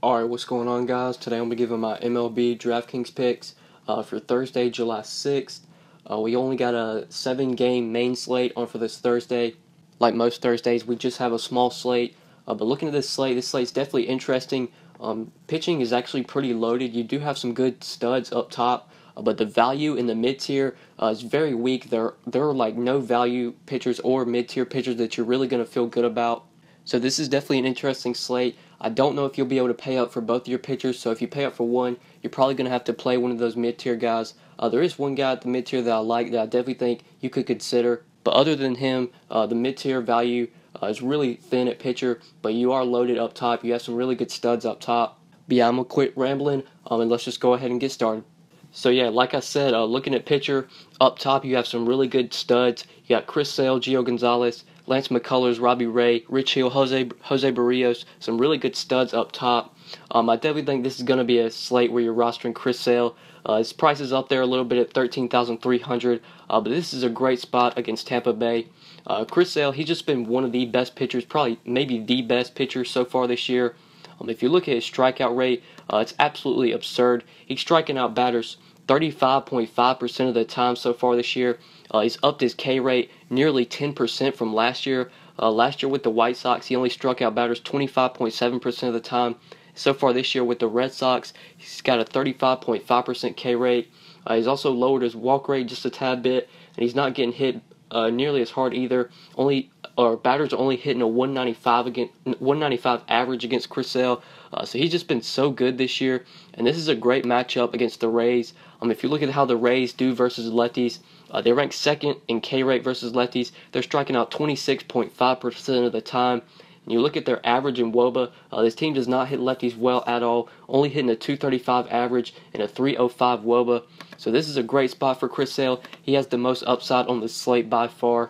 Alright, what's going on, guys? Today I'm going to be giving my MLB DraftKings picks for Thursday, July 6th. We only got a 7-game main slate on for this Thursday. Like most Thursdays, we just have a small slate. But looking at this slate's definitely interesting. Pitching is actually pretty loaded. You do have some good studs up top, but the value in the mid-tier is very weak. There are like no value pitchers or mid-tier pitchers that you're really going to feel good about. So this is definitely an interesting slate. I don't know if you'll be able to pay up for both of your pitchers, so if you pay up for one, you're probably going to have to play one of those mid-tier guys. There is one guy at the mid-tier that I like that I definitely think you could consider. But other than him, the mid-tier value is really thin at pitcher, but you are loaded up top. You have some really good studs up top. But yeah, I'm going to quit rambling, and let's just go ahead and get started. So yeah, like I said, looking at pitcher, up top you have some really good studs. You got Chris Sale, Gio Gonzalez, Lance McCullers, Robbie Ray, Rich Hill, Jose Barrios, some really good studs up top. I definitely think this is going to be a slate where you're rostering Chris Sale. His price is up there a little bit at $13,300, but this is a great spot against Tampa Bay. Chris Sale, he's just been one of the best pitchers, probably maybe the best pitcher so far this year. If you look at his strikeout rate, it's absolutely absurd. He's striking out batters 35.5% of the time so far this year. He's upped his K rate nearly 10% from last year. Last year with the White Sox, he only struck out batters 25.7% of the time. So far this year with the Red Sox, he's got a 35.5% K rate. He's also lowered his walk rate just a tad bit, and he's not getting hit nearly as hard either. Batters are only hitting a 195 average against Chris Sale. So he's just been so good this year, and this is a great matchup against the Rays. If you look at how the Rays do versus lefties, they rank second in K rate versus lefties. They're striking out 26.5% of the time. And you look at their average in WOBA, this team does not hit lefties well at all, only hitting a 235 average and a 305 WOBA. So this is a great spot for Chris Sale. He has the most upside on the slate by far.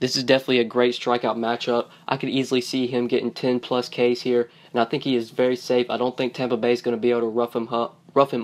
This is definitely a great strikeout matchup. I could easily see him getting 10 plus Ks here, and I think he is very safe. I don't think Tampa Bay is going to be able to rough him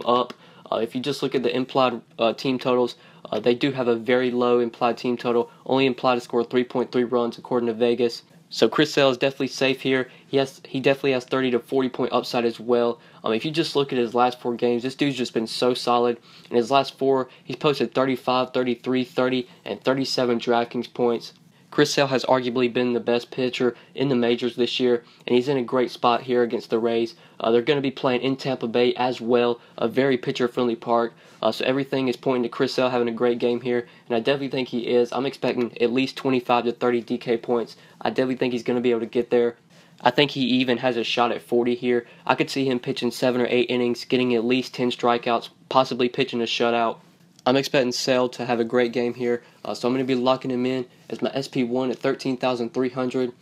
up. If you just look at the implied team totals, they do have a very low implied team total, only implied to score 3.3 runs according to Vegas. So Chris Sale is definitely safe here. He definitely has 30 to 40 point upside as well. If you just look at his last 4 games, this dude's just been so solid. In his last 4, he's posted 35, 33, 30, and 37 DraftKings points. Chris Sale has arguably been the best pitcher in the majors this year, and he's in a great spot here against the Rays. They're going to be playing in Tampa Bay as well, a very pitcher-friendly park. So everything is pointing to Chris Sale having a great game here, and I definitely think he is. I'm expecting at least 25 to 30 DK points. I definitely think he's going to be able to get there. I think he even has a shot at 40 here. I could see him pitching 7 or 8 innings, getting at least 10 strikeouts, possibly pitching a shutout. I'm expecting Sale to have a great game here, so I'm going to be locking him in as my SP1 at $13,300.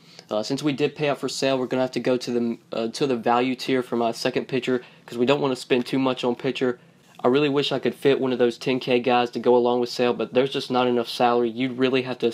Since we did pay out for Sale, we're going to have to go to the value tier for my second pitcher because we don't want to spend too much on pitcher. I really wish I could fit one of those 10K guys to go along with Sale, but there's just not enough salary. You'd really have to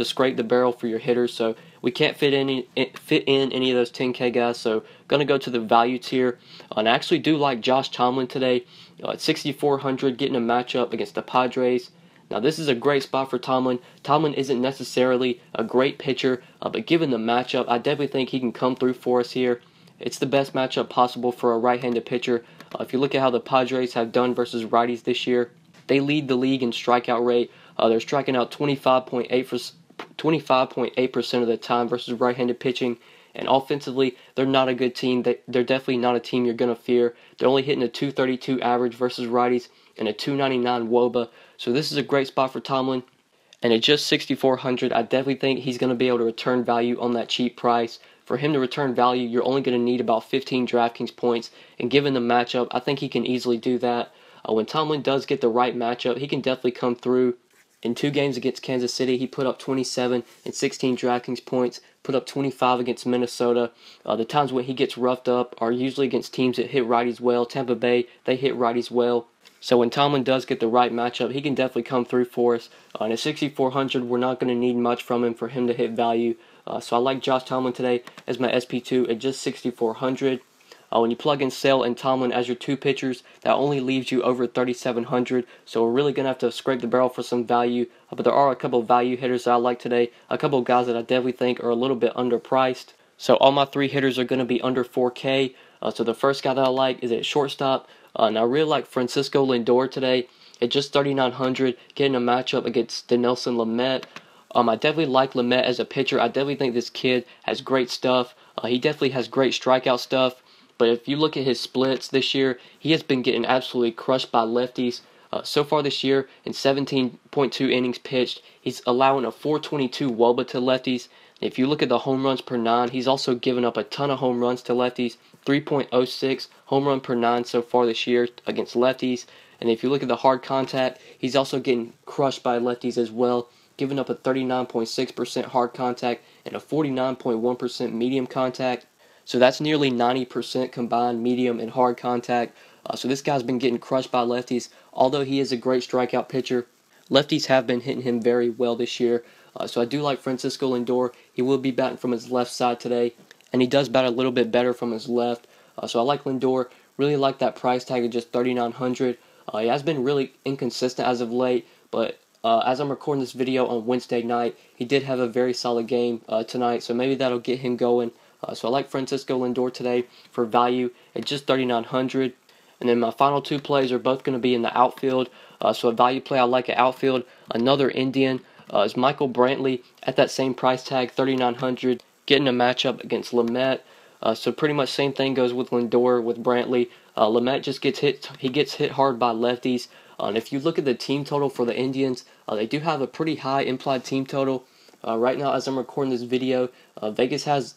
scrape the barrel for your hitters, so we can't fit in any of those 10K guys. So gonna go to the value tier, and I actually do like Josh Tomlin today at $6,400, getting a matchup against the Padres. Now this is a great spot for Tomlin. Tomlin isn't necessarily a great pitcher, but given the matchup, I definitely think he can come through for us here. It's the best matchup possible for a right-handed pitcher. If you look at how the Padres have done versus righties this year, they lead the league in strikeout rate. They're striking out 25.8% of the time versus right-handed pitching. And offensively, they're not a good team. They're definitely not a team you're going to fear. They're only hitting a 232 average versus righties and a 299 WOBA. So this is a great spot for Tomlin. And at just $6,400, I definitely think he's going to be able to return value on that cheap price. For him to return value, you're only going to need about 15 DraftKings points. And given the matchup, I think he can easily do that. When Tomlin does get the right matchup, he can definitely come through. In 2 games against Kansas City, he put up 27 and 16 DraftKings points, put up 25 against Minnesota. The times when he gets roughed up are usually against teams that hit righties well. Tampa Bay, they hit righties well. So when Tomlin does get the right matchup, he can definitely come through for us. And at $6,400, we're not going to need much from him for him to hit value. So I like Josh Tomlin today as my SP2 at just $6,400. When you plug in Sale and Tomlin as your 2 pitchers, that only leaves you over $3,700. So we're really going to have to scrape the barrel for some value. But there are a couple of value hitters that I like today. A couple of guys that I definitely think are a little bit underpriced. So all my 3 hitters are going to be under 4K. So the first guy that I like is at shortstop. And I really like Francisco Lindor today at just 3,900, getting a matchup against Dinelson Lamet. I definitely like Lamet as a pitcher. I definitely think this kid has great stuff. He definitely has great strikeout stuff. But if you look at his splits this year, he has been getting absolutely crushed by lefties. So far this year, in 17.2 innings pitched, he's allowing a 422 WOBA to lefties. If you look at the home runs per 9, he's also given up a ton of home runs to lefties. 3.06 home run per 9 so far this year against lefties. And if you look at the hard contact, he's also getting crushed by lefties as well, giving up a 39.6% hard contact and a 49.1% medium contact. So that's nearly 90% combined medium and hard contact. So this guy's been getting crushed by lefties. Although he is a great strikeout pitcher, lefties have been hitting him very well this year. So I do like Francisco Lindor. He will be batting from his left side today, and he does bat a little bit better from his left. So I like Lindor. Really like that price tag of just 3,900. He has been really inconsistent as of late, but as I'm recording this video on Wednesday night, he did have a very solid game tonight, so maybe that'll get him going. So I like Francisco Lindor today for value at just 3,900. And then my final two plays are both going to be in the outfield. So a value play I like at outfield, another Indian, is Michael Brantley at that same price tag, 3,900, getting a matchup against Lamet. So pretty much same thing goes with Lindor with Brantley. Lamet just gets hit. He gets hit hard by lefties. And if you look at the team total for the Indians, they do have a pretty high implied team total. Right now, as I'm recording this video, Vegas has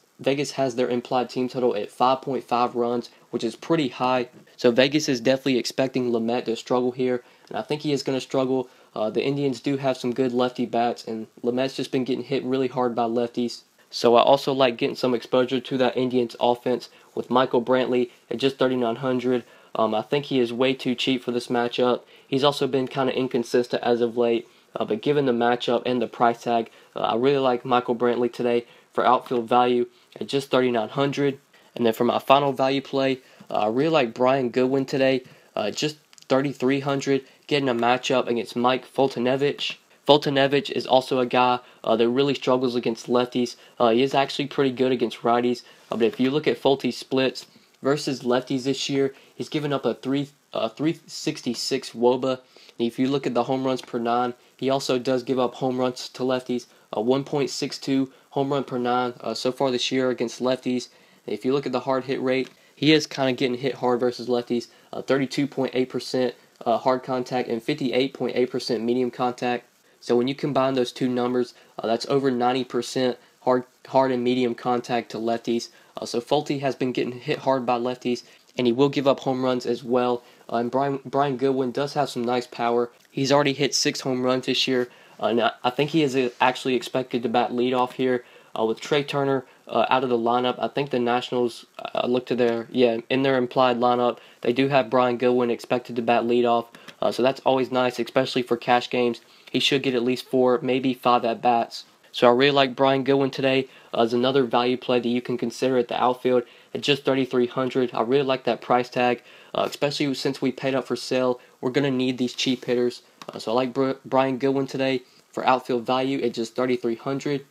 their implied team total at 5.5 runs, which is pretty high. So Vegas is definitely expecting Lamet to struggle here, and I think he is going to struggle. The Indians do have some good lefty bats, and Lamet's just been getting hit really hard by lefties. So I also like getting some exposure to that Indians offense with Michael Brantley at just 3,900. I think he is way too cheap for this matchup. He's also been kind of inconsistent as of late, but given the matchup and the price tag, I really like Michael Brantley today for outfield value at just 3,900. And then for my final value play, I really like Brian Goodwin today, just 3,300, getting a matchup against Mike Foltynewicz. Foltynewicz is also a guy that really struggles against lefties. He is actually pretty good against righties, but if you look at Folty's splits versus lefties this year, he's given up a 366 WOBA. And if you look at the home runs per 9, he also does give up home runs to lefties, 1.62 home run per 9 so far this year against lefties. And if you look at the hard hit rate, he is kind of getting hit hard versus lefties, 32.8% hard contact and 58.8% medium contact. So when you combine those two numbers, that's over 90% hard and medium contact to lefties. So Folty has been getting hit hard by lefties, and he will give up home runs as well. And Brian Goodwin does have some nice power. He's already hit 6 home runs this year. And I think he is actually expected to bat leadoff here with Trey Turner out of the lineup. I think the Nationals look to in their implied lineup, they do have Brian Goodwin expected to bat leadoff. So that's always nice, especially for cash games. He should get at least 4, maybe 5 at-bats. So I really like Brian Goodwin today as another value play that you can consider at the outfield at just 3,300. I really like that price tag, especially since we paid up for sale. We're going to need these cheap hitters. So I like Brian Goodwin today for outfield value at just 3,300.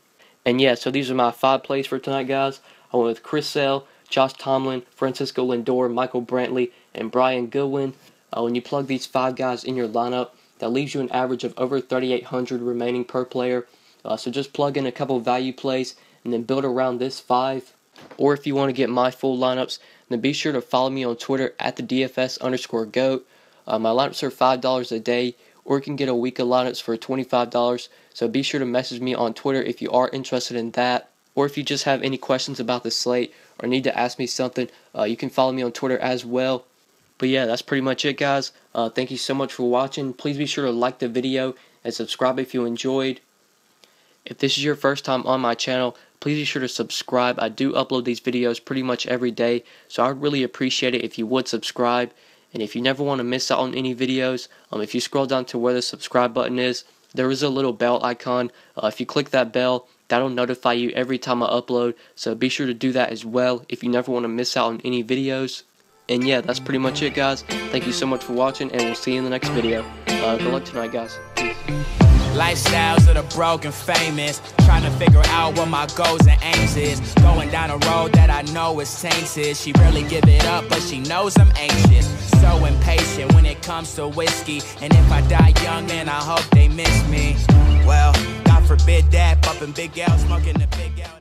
And yeah, so these are my 5 plays for tonight, guys. I went with Chris Sale, Josh Tomlin, Francisco Lindor, Michael Brantley, and Brian Goodwin. When you plug these 5 guys in your lineup, that leaves you an average of over 3,800 remaining per player. So just plug in a couple value plays and then build around this 5. Or if you want to get my full lineups, then be sure to follow me on Twitter at the DFS_GOAT. My lineups are $5 a day, or you can get a week of lineups for $25. So be sure to message me on Twitter if you are interested in that. Or if you just have any questions about the slate or need to ask me something, you can follow me on Twitter as well. But yeah, that's pretty much it, guys. Thank you so much for watching. Please be sure to like the video and subscribe if you enjoyed. If this is your first time on my channel, please be sure to subscribe. I do upload these videos pretty much every day, so I would really appreciate it if you would subscribe. And if you never want to miss out on any videos, if you scroll down to where the subscribe button is, there is a little bell icon. If you click that bell, that'll notify you every time I upload, so be sure to do that as well if you never want to miss out on any videos. And yeah, that's pretty much it, guys. Thank you so much for watching, and we'll see you in the next video. Good luck tonight, guys. Peace. Lifestyles of the broke and famous, trying to figure out what my goals and aims is. Going down a road that I know is tainted. She really give it up, but she knows I'm anxious. So impatient when it comes to whiskey. And if I die young, man, I hope they miss me. Well, God forbid that, bumping Big L, smoking the Big L.